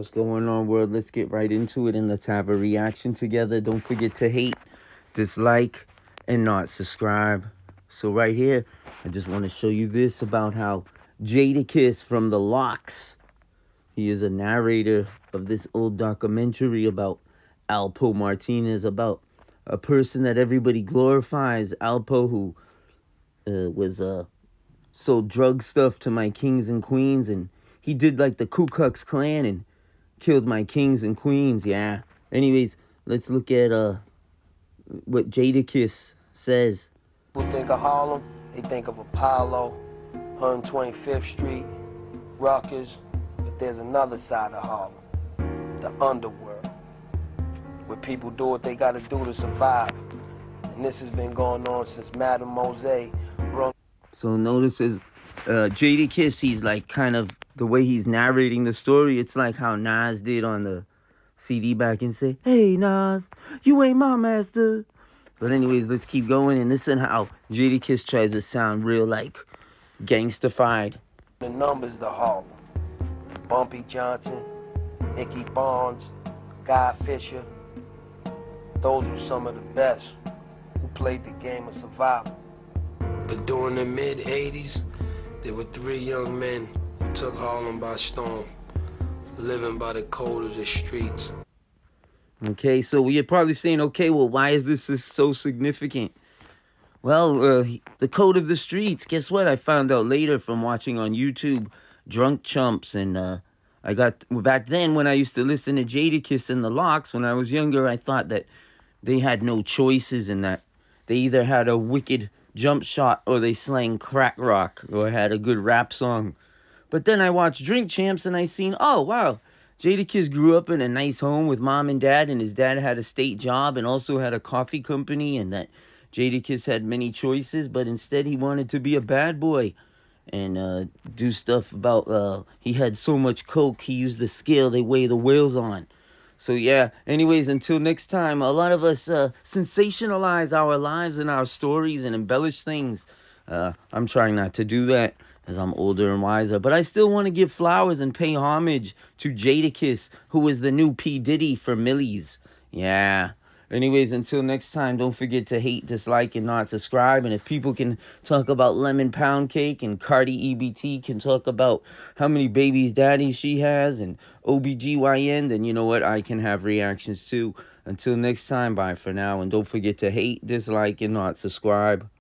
What's going on, world? Let's get right into it and let's have a reaction together. Don't forget to hate, dislike, and not subscribe. So right here, I just want to show you this about how Jadakiss from the Locks, he is a narrator of this old documentary about Alpo Martinez, about a person that everybody glorifies, Alpo, who was sold drug stuff to my kings and queens, and he did like the Ku Klux Klan and killed my kings and queens. Yeah. Anyways, let's look at what Jadakiss says. People think of Harlem, they think of Apollo, 125th Street, Rutgers, but there's another side of Harlem, the underworld, where people do what they gotta do to survive. And this has been going on since Madame Mose brung. So notice his Jadakiss, he's like kind of the way he's narrating the story. It's like how Nas did on the CD back and say, "Hey Nas, you ain't my master." But anyways, let's keep going. And listen how Jadakiss tries to sound real like gangstified. The numbers to Harlem. Bumpy Johnson, Nicky Barnes, Guy Fisher. Those were some of the best who played the game of survival. But during the mid-'80s, there were three young men who took Harlem by storm, living by the code of the streets. Okay, so you're probably saying, okay, well, why is this so significant? Well, the code of the streets. Guess what? I found out later from watching on YouTube, Drunk Chumps, and I got back then when I used to listen to Jadakiss and the Locks when I was younger. I thought that they had no choices and that they either had a wicked jump shot or they slang crack rock or had a good rap song. But then I watched Drink Champs and I seen, oh wow, Jadakiss grew up in a nice home with mom and dad, and his dad had a state job and also had a coffee company, and that Jadakiss had many choices, but instead he wanted to be a bad boy and do stuff about, he had so much coke, he used the scale they weigh the whales on. So yeah, anyways, until next time, a lot of us sensationalize our lives and our stories and embellish things. I'm trying not to do that as I'm older and wiser, but I still want to give flowers and pay homage to Jadakiss, who is the new P.Diddy for Millies. Yeah. Anyways, until next time, don't forget to hate, dislike, and not subscribe. And if people can talk about lemon pound cake and Cardi EBT can talk about how many babies daddy she has and OBGYN, then you know what? I can have reactions too. Until next time, bye for now. And don't forget to hate, dislike, and not subscribe.